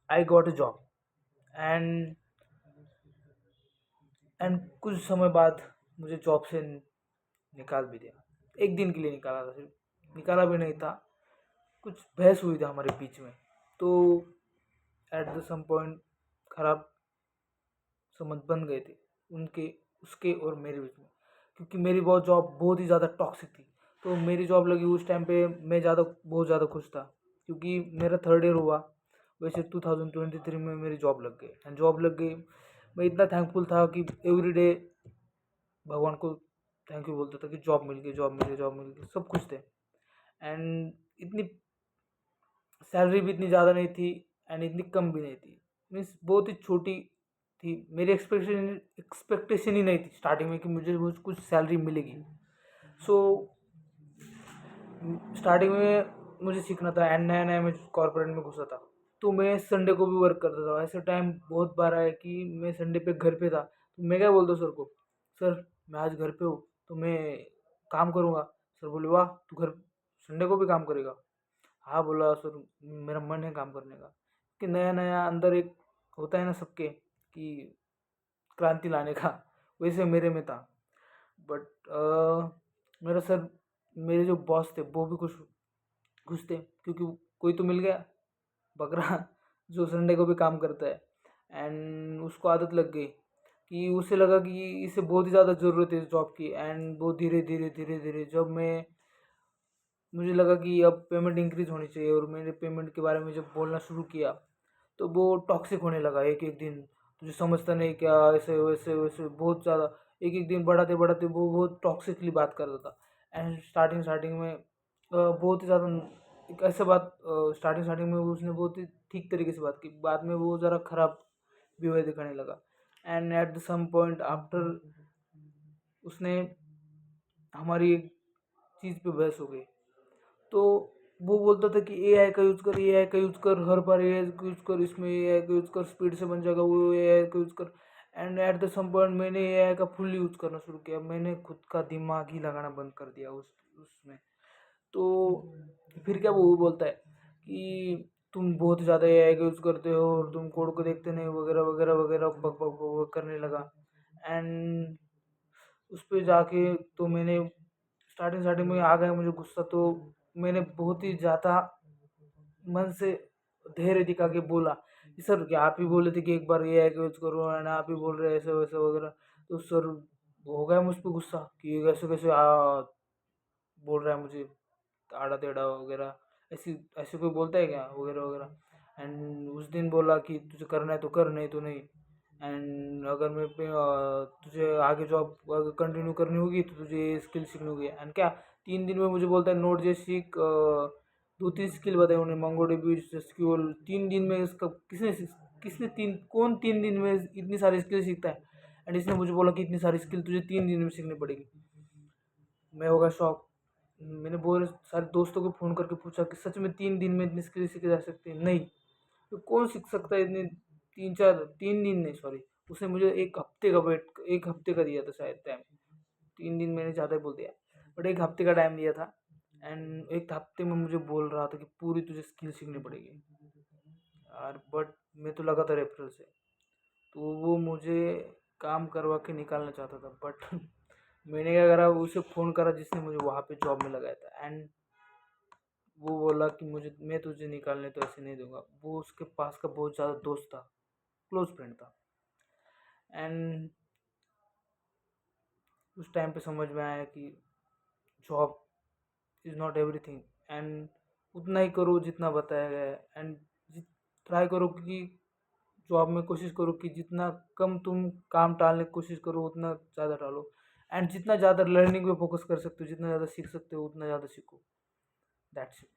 I got a job and and कुछ समय बाद मुझे जॉब से निकाल भी दिया। एक दिन के लिए निकाला था, सिर्फ निकाला भी नहीं था, कुछ बहस हुई थी हमारे बीच में। तो एट द सम पॉइंट खराब संबंध बन गए थे उनके उसके और मेरे बीच में, क्योंकि मेरी बहुत जॉब बहुत ही ज़्यादा टॉक्सिक थी। तो मेरी जॉब लगी उस टाइम पे, मैं बहुत ज़्यादा खुश था, क्योंकि मेरा थर्ड ईयर हुआ। वैसे 2023 में मेरी जॉब लग गई एंड जॉब लग गई। मैं इतना थैंकफुल था कि एवरी डे भगवान को थैंक यू बोलता था कि जॉब मिल गई, जॉब मिल गई, जॉब मिल गई, सब कुछ थे। एंड इतनी सैलरी भी इतनी ज़्यादा नहीं थी एंड इतनी कम भी नहीं थी, मीन्स बहुत ही छोटी थी। मेरी एक्सपेक्टेशन ही नहीं थी स्टार्टिंग में कि मुझे कुछ सैलरी मिलेगी। सो स्टार्टिंग में मुझे सीखना था एंड नया नया मैं कॉर्पोरेट में घुसा था। तो मैं संडे को भी वर्क करता था। ऐसा टाइम बहुत बार आया कि मैं संडे पे घर पे था, तो मैं क्या बोलता सर को, सर मैं आज घर पे हूँ तो मैं काम करूँगा। सर बोले वाह, तू घर संडे को भी काम करेगा? हाँ बोला सर, मेरा मन है काम करने का। कि नया नया अंदर एक होता है ना सबके कि क्रांति लाने का, वैसे मेरे में था। बट मेरा सर, मेरे जो बॉस थे वो भी कुछ खुश थे, क्योंकि कोई तो मिल गया बकरा जो संडे को भी काम करता है। एंड उसको आदत लग गई कि उसे लगा कि इसे बहुत ही ज़्यादा ज़रूरत है इस जॉब की। एंड वो धीरे धीरे धीरे धीरे जब मैं मुझे लगा कि अब पेमेंट इंक्रीज होनी चाहिए और मैंने पेमेंट के बारे में जब बोलना शुरू किया, तो वो टॉक्सिक होने लगा। एक एक दिन तुझे समझता नहीं क्या, ऐसे वैसे वैसे बहुत ज़्यादा एक एक दिन बढ़ाते बढ़ाते वो बहुत टॉक्सिकली बात करता था। एंड स्टार्टिंग स्टार्टिंग में बहुत ही ज़्यादा एक ऐसे बात, स्टार्टिंग स्टार्टिंग में उसने बहुत ही ठीक तरीके से बात की, बाद में वो ज़रा खराब बिहेवियर दिखाने लगा। And at the some point after उसने हमारी एक चीज़ पे बहस हो गई। तो वो बोलता था कि एआई का यूज़ कर, एआई का यूज़ कर, हर बार एआई का यूज़ कर, इसमें एआई का यूज़ कर, स्पीड से बन जाएगा, वो एआई का यूज़ कर। And at the some point मैंने एआई का फुल यूज़ करना शुरू किया। मैंने खुद का दिमाग ही लगाना बंद कर दिया उसमें। तो फिर क्या वो बोलता है कि तुम बहुत ज़्यादा एआई का यूज़ करते हो और तुम कोड को देखते नहीं, वगैरह वगैरह वगैरह बक बक बक बक करने लगा। एंड उस पे जाके तो मैंने स्टार्टिंग स्टार्टिंग में आ गया मुझे गुस्सा। तो मैंने बहुत ही ज़्यादा मन से धैर्य दिखा के बोला कि सर क्या आप ही बोले थे कि एक बार ये है कि यूज़ करो एंड आप ही बोल रहे हैं ऐसे वैसे वगैरह। तो सर हो गया मुझ पर गुस्सा कि ये कैसे कैसे बोल रहा है मुझे आड़ा टेढ़ा वगैरह, ऐसी ऐसे कोई बोलता है क्या, वगैरह वगैरह। एंड उस दिन बोला कि तुझे करना है तो कर, नहीं तो नहीं। एंड अगर तुझे आगे जॉब अगर कंटिन्यू करनी होगी तो तुझे ये स्किल सीखनी होगी। एंड क्या 3 दिन में मुझे बोलता है नोट जे सीख, 2-3 स्किल बताए उन्हें, मंगो डीबी, एसक्यूएल। 3 दिन में इसका किसने तीन कौन 3 दिन में इतनी सारी स्किल सीखता है? एंड इसने मुझे बोला कि इतनी सारी स्किल तुझे 3 दिन में सीखनी पड़ेगी। मैं होगा शॉक। मैंने बहुत सारे दोस्तों को फ़ोन करके पूछा कि सच में 3 दिन में इतनी स्किल सीखी जा सकती है? नहीं। तो कौन सीख सकता है इतने 3 दिन नहीं, सॉरी, उसने मुझे 1 हफ्ते का दिया था शायद टाइम। 3 दिन मैंने ज़्यादा ही बोल दिया, बट 1 हफ्ते का टाइम दिया था। एंड 1 हफ्ते में मुझे बोल रहा था कि पूरी तुझे स्किल सीखनी पड़ेगी यार। बट मैं तो लगा था रेफरल से, तो वो मुझे काम करवा के निकालना चाहता था। बट मैंने क्या करा, उसे फ़ोन करा जिसने मुझे वहाँ पे जॉब में लगाया था। एंड वो बोला कि मुझे मैं तुझे निकालने तो ऐसे नहीं दूंगा। वो उसके पास का बहुत ज़्यादा दोस्त था, क्लोज फ्रेंड था। एंड उस टाइम पे समझ में आया कि job is not everything. And उतना ही करो जितना बताया गया है। एंड ट्राई करो कि जॉब में कोशिश करो कि जितना कम तुम काम टालने की कोशिश करो उतना ज़्यादा टालो। एंड जितना ज़्यादा लर्निंग पे फोकस कर सकते हो, जितना ज़्यादा सीख सकते हो उतना ज़्यादा सीखो। That's it.